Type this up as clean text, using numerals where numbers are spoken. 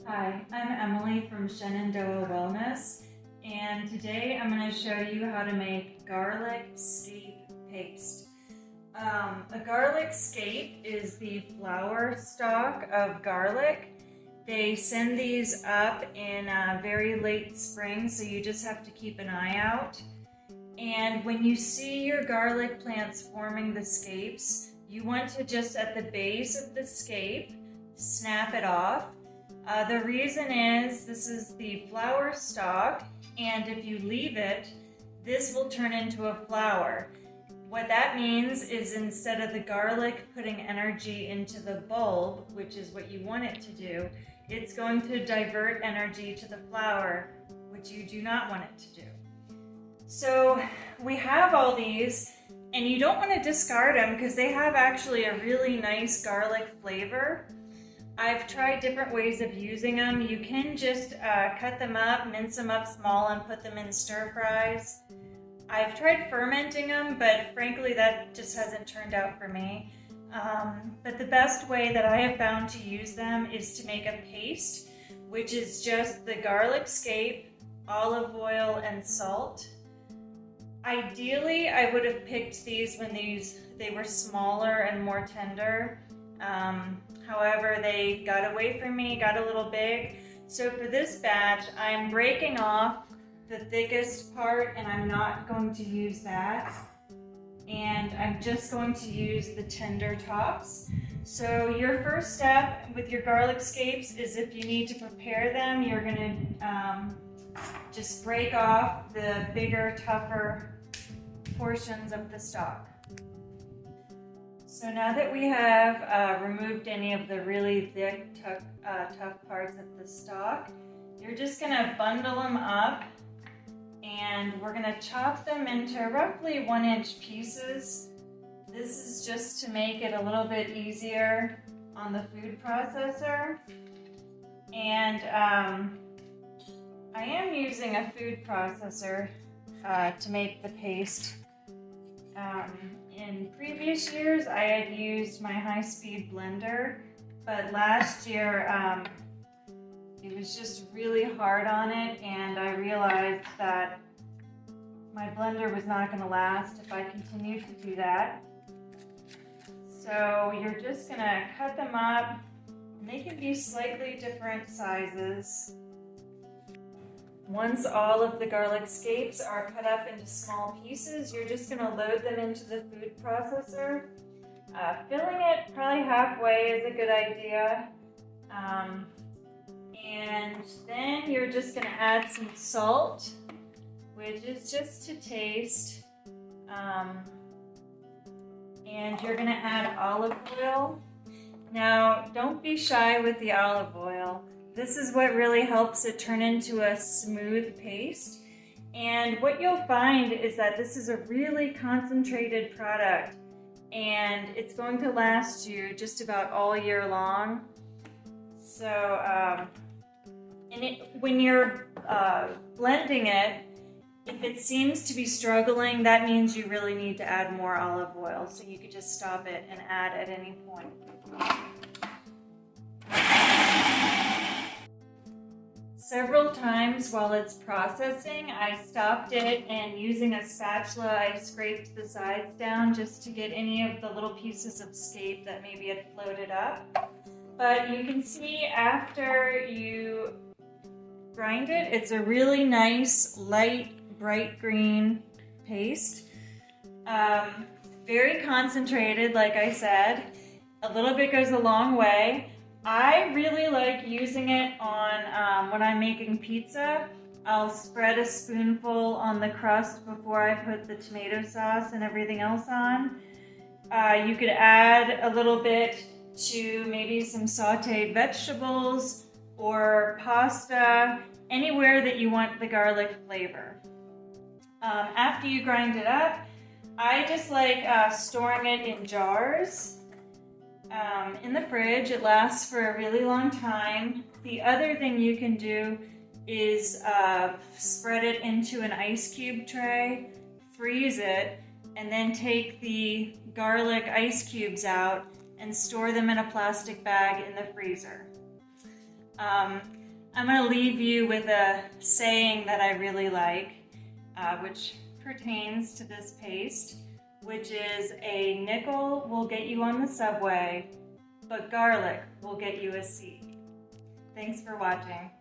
Hi, I'm Emily from Shenandoah Wellness, and today I'm going to show you how to make garlic scape paste. A garlic scape is the flower stalk of garlic. They send these up in very late spring, so you just have to keep an eye out. And when you see your garlic plants forming the scapes, you want to just at the base of the scape, snap it off. The reason is this is the flower stalk, and if you leave it, this will turn into a flower. What that means is instead of the garlic putting energy into the bulb, which is what you want it to do, it's going to divert energy to the flower, which you do not want it to do. So we have all these, and you don't want to discard them because they have actually a really nice garlic flavor. I've tried different ways of using them. You can just cut them up, mince them up small, and put them in stir fries. I've tried fermenting them, but frankly that just hasn't turned out for me. But the best way that I have found to use them is to make a paste, which is just the garlic scape, olive oil, and salt. Ideally, I would have picked these when they were smaller and more tender. However, they got away from me, got a little big. So for this batch, I'm breaking off the thickest part, and I'm not going to use that. And I'm just going to use the tender tops. So your first step with your garlic scapes is if you need to prepare them, you're gonna just break off the bigger, tougher portions of the stalk. So now that we have removed any of the really thick, tough parts of the stalk, you're just gonna bundle them up, and we're gonna chop them into roughly 1-inch pieces. This is just to make it a little bit easier on the food processor. And I am using a food processor to make the paste. In previous years, I had used my high-speed blender, but last year it was just really hard on it, and I realized that my blender was not going to last if I continued to do that. So you're just going to cut them up, and they can be slightly different sizes. Once all of the garlic scapes are cut up into small pieces, you're just going to load them into the food processor. Filling it probably halfway is a good idea. And then you're just going to add some salt, which is just to taste. And you're going to add olive oil. Now, don't be shy with the olive oil. This is what really helps it turn into a smooth paste. And what you'll find is that this is a really concentrated product, and it's going to last you just about all year long. So, when you're blending it, if it seems to be struggling, that means you really need to add more olive oil. So you could just stop it and add at any point. Several times while it's processing, I stopped it, and using a spatula, I scraped the sides down just to get any of the little pieces of scape that maybe had floated up. But you can see after you grind it, it's a really nice, light, bright green paste. Very concentrated, like I said. A little bit goes a long way. I really like using it on when I'm making pizza. I'll spread a spoonful on the crust before I put the tomato sauce and everything else on. You could add a little bit to maybe some sauteed vegetables or pasta, anywhere that you want the garlic flavor. After you grind it up, I just like storing it in jars. In the fridge. It lasts for a really long time. The other thing you can do is spread it into an ice cube tray, freeze it, and then take the garlic ice cubes out and store them in a plastic bag in the freezer. I'm going to leave you with a saying that I really like, which pertains to this paste, which is a nickel will get you on the subway, but garlic will get you a seat. Thanks for watching.